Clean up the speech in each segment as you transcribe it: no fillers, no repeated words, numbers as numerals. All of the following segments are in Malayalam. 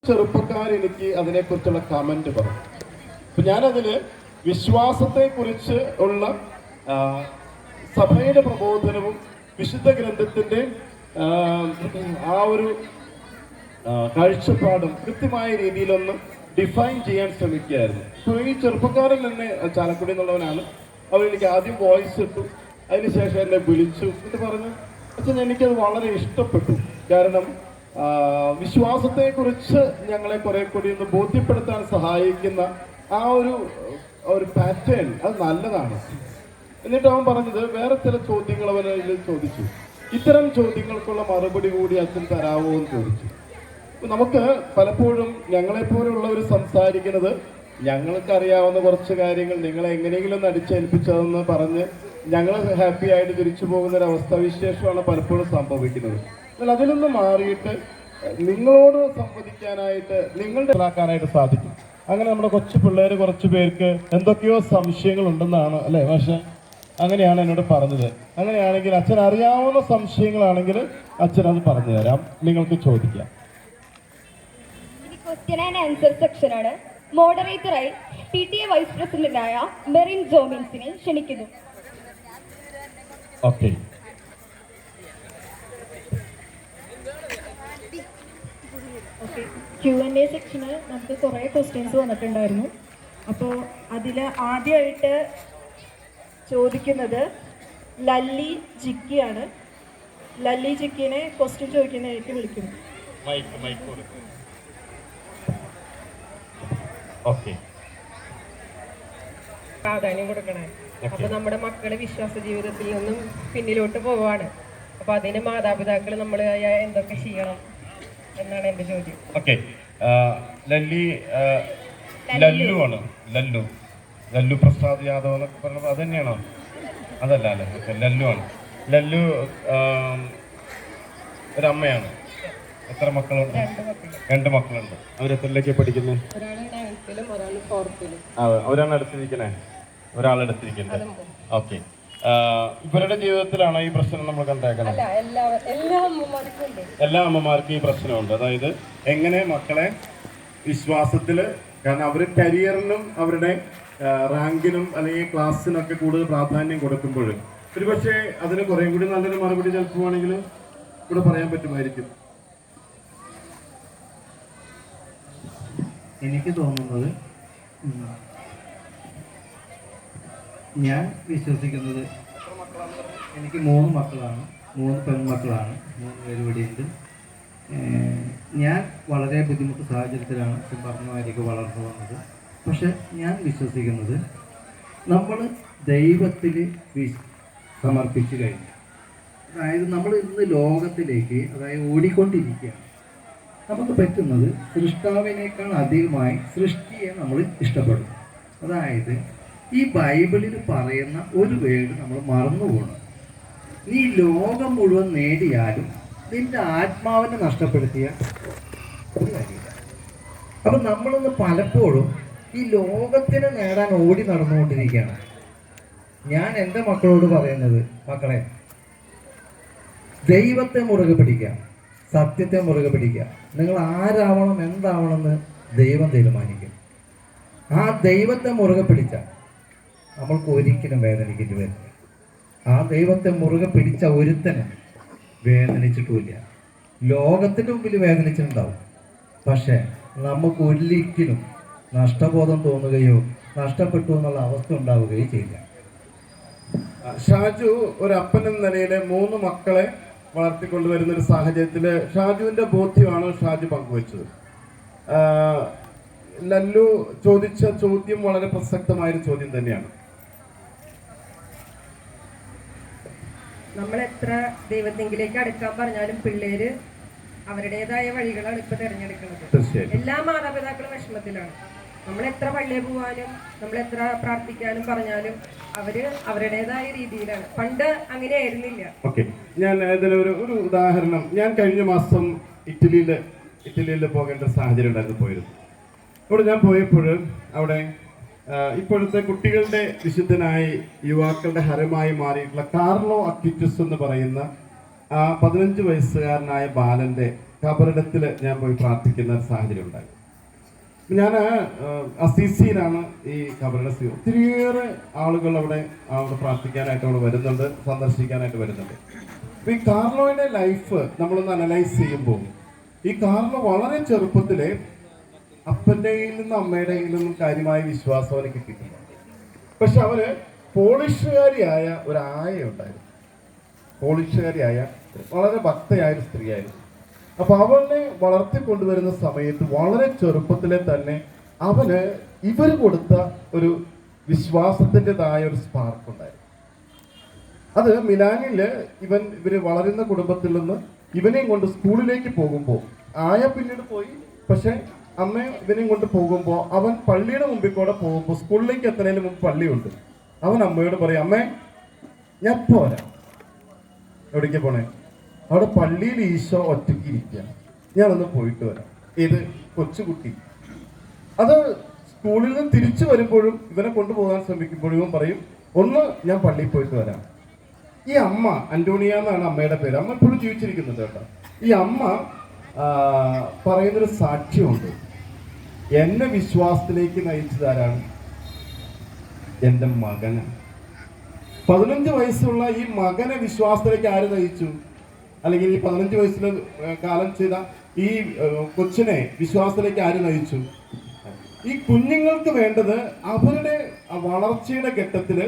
ചെറുപ്പക്കാരെനിക്ക് അതിനെക്കുറിച്ചുള്ള കമന്റ് പറഞ്ഞു. അപ്പൊ ഞാനതില് വിശ്വാസത്തെക്കുറിച്ച് ഉള്ള സഭയുടെ പ്രബോധനവും വിശുദ്ധ ഗ്രന്ഥത്തിന്റെ ആ ഒരു കാഴ്ചപ്പാടും കൃത്യമായ രീതിയിലൊന്ന് ഡിഫൈൻ ചെയ്യാൻ ശ്രമിക്കുകയായിരുന്നു. ഇപ്പോൾ ഈ ചെറുപ്പക്കാരൻ തന്നെ ചാലക്കുടി എന്നുള്ളവനാണ്. അവരെനിക്ക് ആദ്യം വോയിസ് ഇട്ടു, അതിനുശേഷം എന്നെ വിളിച്ചു എന്നിട്ട് പറഞ്ഞു, അച്ഛൻ എനിക്കത് വളരെ ഇഷ്ടപ്പെട്ടു. കാരണം വിശ്വാസത്തെക്കുറിച്ച് ഞങ്ങളെ കുറെ കൂടി ഒന്ന് ബോധ്യപ്പെടുത്താൻ സഹായിക്കുന്ന ആ ഒരു പാറ്റേൺ അത് നല്ലതാണ്. എന്നിട്ട് അവൻ പറഞ്ഞത് വേറെ ചില ചോദ്യങ്ങൾ അവനിൽ ചോദിച്ചു. ഇത്തരം ചോദ്യങ്ങൾക്കുള്ള മറുപടി കൂടി അച്ഛൻ തരാമോ എന്ന് ചോദിച്ചു. നമുക്ക് പലപ്പോഴും ഞങ്ങളെപ്പോലുള്ളവർ സംസാരിക്കുന്നത് ഞങ്ങൾക്ക് അറിയാവുന്ന കുറച്ച് കാര്യങ്ങൾ നിങ്ങളെ എങ്ങനെയെങ്കിലും ഒന്ന് അടിച്ചേൽപ്പിച്ചതെന്ന് പറഞ്ഞ് ഞങ്ങൾ ഹാപ്പി ആയിട്ട് തിരിച്ചു പോകുന്ന ഒരു അവസ്ഥാവിശേഷമാണ് പലപ്പോഴും സംഭവിക്കുന്നത്. എന്നാൽ അതിൽ നിന്ന് മാറിയിട്ട് നിങ്ങളോട് സംവദിക്കാനായിട്ട് നിങ്ങളുടെ മനസ്സിലാക്കാനായിട്ട് സാധിക്കും. അങ്ങനെ നമ്മുടെ കൊച്ചു പിള്ളേർ കുറച്ച് പേർക്ക് എന്തൊക്കെയോ സംശയങ്ങൾ ഉണ്ടെന്നാണ് അല്ലേ പക്ഷെ അങ്ങനെയാണ് എന്നോട് പറഞ്ഞത്. അങ്ങനെയാണെങ്കിൽ അച്ഛൻ അറിയാവുന്ന സംശയങ്ങളാണെങ്കിൽ അച്ഛൻ അത് പറഞ്ഞു തരാം, നിങ്ങൾക്ക് ചോദിക്കാം. ക്വസ്റ്റ്യൻ ആൻഡ് ആൻസർ സെക്ഷനാണ്. മോഡറേറ്ററായി PTA വൈസ് പ്രസിഡന്റായ മെറിൻ ജോമിൻസിനെ ക്ഷണിക്കുന്നു. ഓക്കെ, Q&A സെക്ഷന് നമുക്ക് കുറേ ക്വസ്റ്റ്യൻസ് വന്നിട്ടുണ്ടായിരുന്നു. അപ്പോൾ അതിൽ ആദ്യമായിട്ട് ചോദിക്കുന്നത് ലല്ലി ജിക്കിയാണ്. ലല്ലി ജിക്കിനെ ക്വസ്റ്റ്യൻ ചോദിക്കുന്നതായിട്ട് വിളിക്കുന്നു. പ്രാധാന്യം കൊടുക്കണേ. അപ്പൊ നമ്മുടെ മക്കള് വിശ്വാസ ജീവിതത്തിൽ ഒന്നും പിന്നിലോട്ട് പോവാണ്. അപ്പൊ അതിന് മാതാപിതാക്കൾ നമ്മൾ എന്തൊക്കെ ചെയ്യണം എന്നാണ് എന്റെ ചോദ്യം. ഓക്കെ, ലല്ലു ആണ്. ലല്ലു പ്രസാദ് യാദവ് എന്നൊക്കെ പറഞ്ഞത് അത് തന്നെയാണോ? അതല്ല അല്ലേ? ഓക്കെ, ലല്ലു ആണ്. ലല്ലു ഒരമ്മയാണ്. എത്ര മക്കളുണ്ട്? 2 മക്കളുണ്ട്. അവരെത്രയിലേക്ക് പഠിക്കുന്നു? ഒരാൾ അടുത്തിരിക്കണേ, ഒരാളെടുത്തിരിക്കണ്ടേ? ഓക്കെ, ഇവരുടെ ജീവിതത്തിലാണോ ഈ പ്രശ്നം നമ്മൾ കണ്ടേക്കണം? എല്ലാ അമ്മമാർക്കും ഈ പ്രശ്നമുണ്ട്. അതായത് എങ്ങനെ മക്കളെ വിശ്വാസത്തിൽ, കാരണം അവർ കരിയറിനും അവരുടെ റാങ്കിനും അല്ലെങ്കിൽ ക്ലാസ്സിനൊക്കെ കൂടുതൽ പ്രാധാന്യം കൊടുക്കുമ്പോൾ ഒരുപക്ഷെ അതിന് കുറേ കൂടി നല്ലൊരു മറുപടി ചിലപ്പോണെങ്കിൽ ഇവിടെ പറയാൻ പറ്റുമായിരിക്കും. എനിക്ക് തോന്നുന്നത്, ഞാൻ വിശ്വസിക്കുന്നത്, എനിക്ക് 3 മക്കളാണ്, 3 പെൺമക്കളാണ്, 3 പേര് ഇവിടെയുണ്ട്. ഞാൻ വളരെ ബുദ്ധിമുട്ട് സാഹചര്യത്തിലാണ് അച്ഛൻ പറഞ്ഞ മാതിരിയൊക്കെ വളർന്നു വന്നത്. പക്ഷെ ഞാൻ വിശ്വസിക്കുന്നത് നമ്മൾ ദൈവത്തിൽ സമർപ്പിച്ചു കഴിഞ്ഞു. അതായത് നമ്മൾ ഇന്ന് ലോകത്തിലേക്ക് ഓടിക്കൊണ്ടിരിക്കുകയാണ്. നമുക്ക് പറ്റുന്നത് സൃഷ്ടാവിനേക്കാൾ അധികമായി സൃഷ്ടിയെ നമ്മൾ ഇഷ്ടപ്പെടും. അതായത് ഈ ബൈബിളിൽ പറയുന്ന ഒരു വേർഡ് നമ്മൾ മറന്നുപോകണം. നീ ലോകം മുഴുവൻ നേടിയാലും നിന്റെ ആത്മാവിനെ നഷ്ടപ്പെടുത്തിയ ഒരു കാര്യമില്ല. അപ്പം നമ്മളൊന്ന് പലപ്പോഴും ഈ ലോകത്തിനെ നേടാൻ ഓടി നടന്നുകൊണ്ടിരിക്കുകയാണ്. ഞാൻ എൻ്റെ മക്കളോട് പറയുന്നത്, മക്കളെ, ദൈവത്തെ മുറുകെ പിടിക്കുക, സത്യത്തെ മുറുകെ പിടിക്കുക. നിങ്ങൾ ആരാവണം എന്താവണമെന്ന് ദൈവം തീരുമാനിക്കും. ആ ദൈവത്തെ മുറുകെ പിടിച്ചാൽ നമ്മൾക്ക് ഒരിക്കലും വേദനിക്കേണ്ടി വരില്ല. ആ ദൈവത്തെ മുറുകെ പിടിച്ച ഒരുത്തനെ വേദനിച്ചിട്ടുമില്ല. ലോകത്തിൻ്റെ മുമ്പിൽ വേദനിച്ചിട്ടുണ്ടാവും, പക്ഷേ നമുക്ക് ഒരിക്കലും നഷ്ടബോധം തോന്നുകയോ നഷ്ടപ്പെട്ടു എന്നുള്ള അവസ്ഥ ഉണ്ടാവുകയോ ചെയ്യില്ല. ഷാജു ഒരു അപ്പൻ എന്ന നിലയിൽ 3 മക്കളെ വളർത്തിക്കൊണ്ടുവരുന്ന ഒരു സാഹചര്യത്തിൽ ഷാജുവിന്റെ ബോധ്യമാണ് ഷാജു പങ്കുവച്ചത്. ലല്ലു ചോദിച്ച ചോദ്യം വളരെ പ്രസക്തമായൊരു ചോദ്യം തന്നെയാണ്. നമ്മൾ എത്ര ദൈവത്തെങ്കിലേക്ക് അടുക്കാൻ പറഞ്ഞാലും പിള്ളേര് അവരുടേതായ വഴികളാണ് ഇപ്പൊ തിരഞ്ഞെടുക്കുന്നത്. എല്ലാ മാതാപിതാക്കളും വിഷമത്തിലാണ്. നമ്മൾ എത്ര പള്ളിയിൽ പോവാനും നമ്മൾ എത്ര പ്രാർത്ഥിക്കാനും പറഞ്ഞാലും അവര് അവരുടേതായ രീതിയിലാണ്. പണ്ട് അങ്ങനെ ആയിരുന്നില്ല. ഓക്കെ, ഞാൻ ഇതിലൊരു ഉദാഹരണം, ഞാൻ കഴിഞ്ഞ മാസം ഇറ്റലിയിൽ പോകേണ്ട സാഹചര്യം ഉണ്ടായിരുന്നു, പോയിരുന്നു. അവിടെ ഞാൻ പോയപ്പോൾ അവിടെ ഇപ്പോഴത്തെ കുട്ടികളുടെ വിശുദ്ധനായി യുവാക്കളുടെ ഹരമായി മാറിയിട്ടുള്ള കാർലോ അക്വിറ്റസ് എന്ന് പറയുന്ന ആ 15 വയസ്സുകാരനായ ബാലന്റെ കബറിടത്തിൽ ഞാൻ പോയി പ്രാർത്ഥിക്കുന്ന ഒരു സാഹചര്യം ഉണ്ടായി. ഞാൻ അസീസിയിലാണ് ഈ കബറിടം. ഒത്തിരിയേറെ ആളുകൾ അവിടെ പ്രാർത്ഥിക്കാനായിട്ട് അവിടെ വരുന്നുണ്ട്, സന്ദർശിക്കാനായിട്ട് വരുന്നുണ്ട്. അപ്പൊ ഈ കാർലോയുടെ ലൈഫ് നമ്മളൊന്ന് അനലൈസ് ചെയ്യുമ്പോൾ ഈ കാർലോ വളരെ ചെറുപ്പത്തിലെ അപ്പൻ്റെ കയ്യിൽ നിന്നും അമ്മയുടെ കയ്യിൽ നിന്നും കാര്യമായ വിശ്വാസം അവന് കിട്ടിയിട്ടുണ്ട്. പക്ഷെ അവന് പോളിഷുകാരിയായ ഒരു ആയ ഉണ്ടായിരുന്നു. പോളിഷുകാരിയായ വളരെ ഭക്തയായ ഒരു സ്ത്രീയായിരുന്നു. അപ്പൊ അവനെ വളർത്തിക്കൊണ്ടുവരുന്ന സമയത്ത് വളരെ ചെറുപ്പത്തിലെ തന്നെ അവന് ഇവർ കൊടുത്ത ഒരു വിശ്വാസത്തിൻ്റെതായ ഒരു സ്പാർക്ക് ഉണ്ടായിരുന്നു. അത് മിലാനില് ഇവര് വളരുന്ന കുടുംബത്തിൽ നിന്ന് ഇവനെയും കൊണ്ട് സ്കൂളിലേക്ക് പോകുമ്പോൾ ആയ പിന്നീട് പോയി, പക്ഷെ അമ്മ ഇവനെയും കൊണ്ട് പോകുമ്പോൾ അവൻ പള്ളിയുടെ മുമ്പിൽ കൂടെ പോകുമ്പോൾ സ്കൂളിലേക്ക് എത്തുന്നതിന് മുമ്പ് പള്ളിയുണ്ട്. അവൻ അമ്മയോട് പറയും, അമ്മേ ഞാൻ പോരാ. എവിടേക്ക് പോണേ? അവിടെ പള്ളിയിൽ ഈശോ ഒറ്റയ്ക്ക് ഇരിക്കുക, ഞാനൊന്ന് പോയിട്ട് വരാം. ഏത് കൊച്ചുകുട്ടി അത് സ്കൂളിൽ നിന്ന് തിരിച്ചു വരുമ്പോഴും ഇവനെ കൊണ്ടുപോകാൻ ശ്രമിക്കുമ്പോഴും ഇവൻ പറയും, ഒന്ന് ഞാൻ പള്ളിയിൽ പോയിട്ട് വരാം. ഈ അമ്മ, അന്റോണിയ എന്നാണ് അമ്മയുടെ പേര്, അമ്മ ഇപ്പോഴും ജീവിച്ചിരിക്കുന്നത് കേട്ടോ. ഈ അമ്മ പറയുന്നൊരു സാക്ഷ്യമുണ്ട്. എന്നെ വിശ്വാസത്തിലേക്ക് നയിച്ചതാരാണ്? എൻ്റെ മകനാണ്. 15 വയസ്സുള്ള ഈ മകനെ വിശ്വാസത്തിലേക്ക് ആര് നയിച്ചു? അല്ലെങ്കിൽ ഈ 15 വയസ്സിൽ കാലം ചെയ്ത ഈ കൊച്ചിനെ വിശ്വാസത്തിലേക്ക് ആര് നയിച്ചു? ഈ കുഞ്ഞുങ്ങൾക്ക് വേണ്ടത് അവരുടെ വളർച്ചയുടെ ഘട്ടത്തിൽ,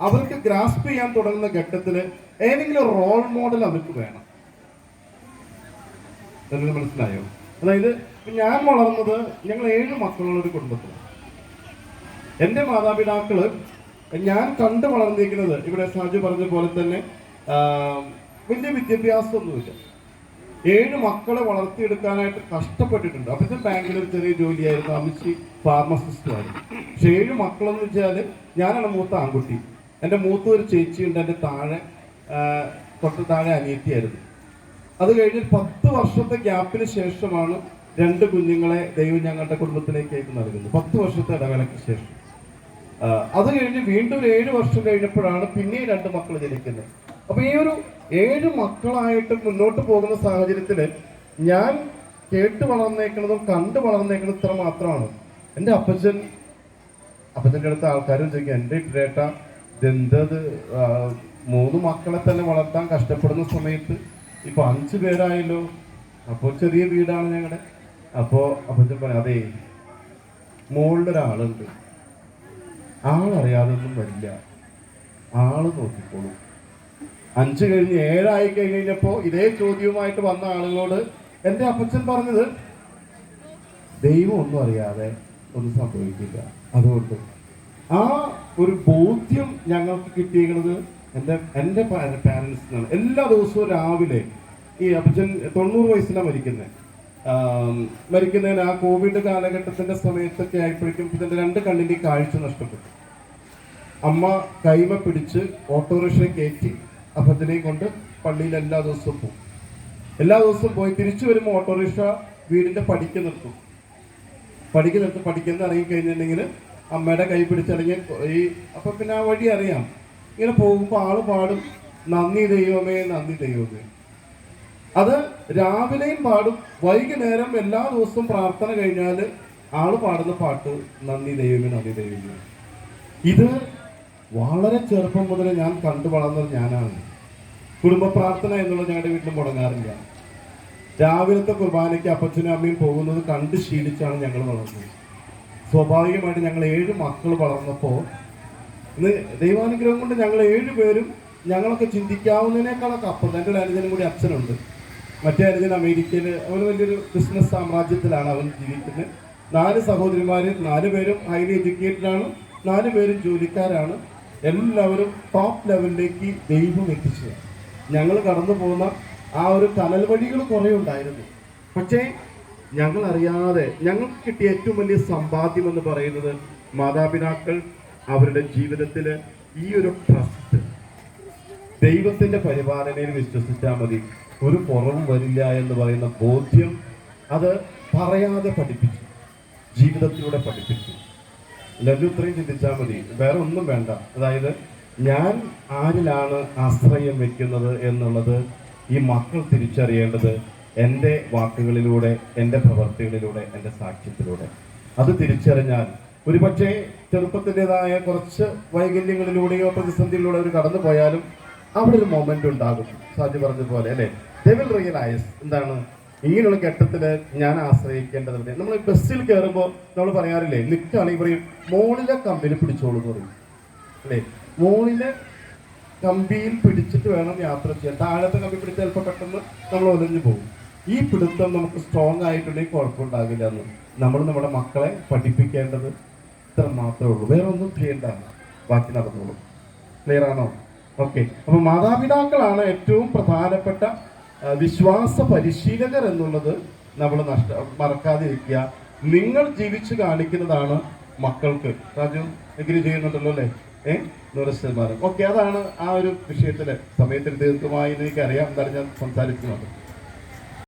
അവർക്ക് ഗ്രാസ്പ് ചെയ്യാൻ തുടങ്ങുന്ന ഘട്ടത്തിൽ ഏതെങ്കിലും റോൾ മോഡൽ അവർക്ക് വേണം. നിങ്ങൾക്ക് മനസ്സിലായോ? അതായത് ഞാൻ വളർന്നത്, ഞങ്ങൾ 7 മക്കളുള്ള ഒരു കുടുംബത്തിലാണ്. എൻ്റെ മാതാപിതാക്കള് ഞാൻ കണ്ടു വളർന്നിരിക്കുന്നത് ഇവിടെ സാജു പറഞ്ഞ പോലെ തന്നെ വലിയ വിദ്യാഭ്യാസമൊന്നുമില്ല. 7 മക്കളെ വളർത്തിയെടുക്കാനായിട്ട് കഷ്ടപ്പെട്ടിട്ടുണ്ട്. അപ്പോഴത്തെ ബാങ്കിൽ ഒരു ചെറിയ ജോലിയായിരുന്നു, അമ്മച്ചി ഫാർമസിസ്റ്റുമായിരുന്നു. പക്ഷെ 7 മക്കളെന്ന് വെച്ചാൽ ഞാനാണ് മൂത്ത ആൺകുട്ടി. എൻ്റെ മൂത്ത ഒരു ചേച്ചിയുണ്ട്, എൻ്റെ തൊട്ട് താഴെ അനിയത്തിയായിരുന്നു. അത് കഴിഞ്ഞ് 10 വർഷത്തെ ഗ്യാപ്പിന് ശേഷമാണ് 2 കുഞ്ഞുങ്ങളെ ദൈവം ഞങ്ങളുടെ കുടുംബത്തിലേക്ക് നൽകുന്നത്. 10 വർഷത്തെ ഇടവേളയ്ക്ക് ശേഷം. അത് കഴിഞ്ഞ് വീണ്ടും 7 വർഷം കഴിഞ്ഞപ്പോഴാണ് പിന്നെയും 2 മക്കൾ ജനിക്കുന്നത്. അപ്പൊ ഈ ഒരു 7 മക്കളായിട്ട് മുന്നോട്ട് പോകുന്ന സാഹചര്യത്തിൽ ഞാൻ കേട്ട് വളർന്നേക്കുന്നതും കണ്ടു വളർന്നേക്കുന്നതും ഇത്ര മാത്രമാണ്. എൻ്റെ അപ്പച്ചൻ്റെ അടുത്ത ആൾക്കാരും ചോദിക്കും, എൻ്റെ ഇട്ടേട്ട ഇതെന്തത് 3 മക്കളെ തന്നെ വളർത്താൻ കഷ്ടപ്പെടുന്ന സമയത്ത് ഇപ്പൊ 5 പേരായല്ലോ, അപ്പോൾ ചെറിയ വീടാണ് ഞങ്ങളുടെ. അപ്പോൾ അപ്പച്ചൻ പറയാം, അതേ മുകളിലൊരാളുണ്ട്, ആളറിയാതൊന്നും വരില്ല, ആള് നോക്കിക്കോളൂ. 5 കഴിഞ്ഞ് 7 ആയി കഴിഞ്ഞപ്പോൾ ഇതേ ചോദ്യവുമായിട്ട് വന്ന ആളുകളോട് എൻ്റെ അപ്പച്ചൻ പറഞ്ഞത്, ദൈവം ഒന്നും അറിയാതെ ഒന്നും സംഭവിക്കില്ല. അതുകൊണ്ട് ആ ഒരു ബോധ്യം ഞങ്ങൾക്ക് കിട്ടിയിരിക്കുന്നത് എൻ്റെ പാരൻസിനാണ്. എല്ലാ ദിവസവും രാവിലെ ഈ അപ്പച്ചൻ 90 വയസ്സിലാണ് മരിക്കുന്നതിന് ആ കോവിഡ് കാലഘട്ടത്തിന്റെ സമയത്തൊക്കെ ആയപ്പോഴേക്കും ഇതിന്റെ 2 കണ്ണിന്റെ കാഴ്ച നഷ്ടപ്പെട്ടു. അമ്മ കൈമ പിടിച്ച് ഓട്ടോറിക്ഷ കയറ്റി അപ്പച്ചനെയും കൊണ്ട് പള്ളിയിൽ എല്ലാ ദിവസവും പോയി തിരിച്ചു വരുമ്പോൾ ഓട്ടോറിക്ഷ വീടിന്റെ പടിക്ക് നിർത്തും. പഠിക്കുന്ന ഇറങ്ങി കഴിഞ്ഞിട്ടുണ്ടെങ്കിൽ അമ്മയുടെ കൈ പിടിച്ചിറങ്ങി അപ്പൊ പിന്നെ ആ വഴി അറിയാം. ഇങ്ങനെ പോകുമ്പോൾ ആള് പാടും, നന്ദി ദൈവമേ, നന്ദി ദൈവമേ. അത് രാവിലെയും പാടും, വൈകുന്നേരം എല്ലാ ദിവസവും പ്രാർത്ഥന കഴിഞ്ഞാൽ ആള് പാടുന്ന പാട്ട് നന്ദി ദൈവമേ, നന്ദി ദൈവമേ. ഇത് വളരെ ചെറുപ്പം മുതൽ ഞാൻ കണ്ടു വളർന്നത് ഞാനാണ്. കുടുംബ പ്രാർത്ഥന എന്നുള്ളത് ഞങ്ങളുടെ വീട്ടിൽ മുടങ്ങാറില്ല. രാവിലത്തെ കുർബാനയ്ക്ക് അപ്പച്ചനും അമ്മയും പോകുന്നത് കണ്ട് ശീലിച്ചാണ് ഞങ്ങൾ വളർന്നത്. സ്വാഭാവികമായിട്ട് ഞങ്ങൾ 7 മക്കൾ വളർന്നപ്പോൾ ഇന്ന് ദൈവാനുഗ്രഹം കൊണ്ട് ഞങ്ങൾ 7 പേരും ഞങ്ങളൊക്കെ ചിന്തിക്കാവുന്നതിനേക്കാളൊക്കെ അപ്പുറം. എൻ്റെ ഒരു അനുജനും കൂടി അച്ഛനുണ്ട്. മറ്റേ അനുജൻ അമേരിക്കയിൽ, അവന് വലിയൊരു ബിസിനസ് സാമ്രാജ്യത്തിലാണ് അവൻ ജീവിക്കുന്നത്. 4 സഹോദരിമാർ, 4 പേരും ഹൈലി എഡ്യൂക്കേറ്റഡ് ആണ്, 4 പേരും ജോലിക്കാരാണ്. എല്ലാവരും ടോപ്പ് ലെവലിലേക്ക് ദൈവം എത്തിച്ചത്. ഞങ്ങൾ കടന്നു പോകുന്ന ആ ഒരു കനൽ വഴികൾ കുറേ ഉണ്ടായിരുന്നു. പക്ഷേ ഞങ്ങൾ അറിയാതെ ഞങ്ങൾക്ക് കിട്ടിയ ഏറ്റവും വലിയ സമ്പാദ്യം എന്ന് പറയുന്നത് മാതാപിതാക്കൾ അവരുടെ ജീവിതത്തിൽ ഈ ഒരു ട്രസ്റ്റ്, ദൈവത്തിന്റെ പരിപാലനയിൽ വിശ്വസിച്ചാൽ മതി, ഒരു കുറവും വരില്ല എന്ന് പറയുന്ന ബോധ്യം, അത് പറയാതെ പഠിപ്പിച്ചു, ജീവിതത്തിലൂടെ പഠിപ്പിച്ചു. എല്ലാവരും ഇത്രയും ചിന്തിച്ചാൽ മതി, വേറെ ഒന്നും വേണ്ട. അതായത് ഞാൻ ആരിലാണ് ആശ്രയം വെക്കുന്നത് എന്നുള്ളത് ഈ മക്കൾ തിരിച്ചറിയേണ്ടത് എൻ്റെ വാക്കുകളിലൂടെ, എൻ്റെ പ്രവർത്തികളിലൂടെ, എൻ്റെ സാക്ഷ്യത്തിലൂടെ. അത് തിരിച്ചറിഞ്ഞാൽ ഒരുപക്ഷെ ചെറുപ്പത്തിൻ്റെതായ കുറച്ച് വൈകല്യങ്ങളിലൂടെയോ പ്രതിസന്ധിയിലൂടെ അവർ കടന്നു പോയാലും അവിടെ ഒരു മൊമെന്റ് ഉണ്ടാകും. സാജി പറഞ്ഞതുപോലെ അല്ലേ, ദേ വിൽ റിയലൈസ് എന്താണ് ഇങ്ങനെയുള്ള ഘട്ടത്തിൽ ഞാൻ ആശ്രയിക്കേണ്ടതുണ്ട്. നമ്മൾ ബസ്സിൽ കയറുമ്പോൾ നമ്മൾ പറയാറില്ലേ, നിൽക്കുകയാണെങ്കിൽ പറയും മോളിലെ കമ്പിയിൽ പിടിച്ചോളൂ എന്ന് പറയും അല്ലേ. മോളിലെ കമ്പിയിൽ പിടിച്ചിട്ട് വേണം യാത്ര ചെയ്യാൻ. താഴത്തെ കമ്പി പിടിച്ച് ചിലപ്പോൾ പെട്ടെന്ന് നമ്മൾ ഒലഞ്ഞു പോകും. ഈ പിടുത്തം നമുക്ക് സ്ട്രോങ് ആയിട്ടുണ്ടെങ്കിൽ കുഴപ്പമുണ്ടാകില്ല എന്ന് നമ്മൾ നമ്മുടെ മക്കളെ പഠിപ്പിക്കേണ്ടത് ഇത്ര മാത്രമേ ഉള്ളൂ. വേറെ ഒന്നും ചെയ്യേണ്ട, ബാക്കി നടന്നോളൂ. ക്ലിയർ ആണോ? ഓക്കെ. അപ്പൊ മാതാപിതാക്കളാണ് ഏറ്റവും പ്രധാനപ്പെട്ട വിശ്വാസ പരിശീലകർ എന്നുള്ളത് നമ്മൾ മറക്കാതിരിക്കുക. നിങ്ങൾ ജീവിച്ച് കാണിക്കുന്നതാണ് മക്കൾക്ക്. രാജു എഗ്രി ചെയ്യുന്നുണ്ടല്ലോ അല്ലേ? 100%. ഓക്കെ, അതാണ് ആ ഒരു വിഷയത്തില്. സമയത്തിന് ദീർഘമായി എനിക്കറിയാം, എന്താണ് ഞാൻ സംസാരിക്കുന്നത്.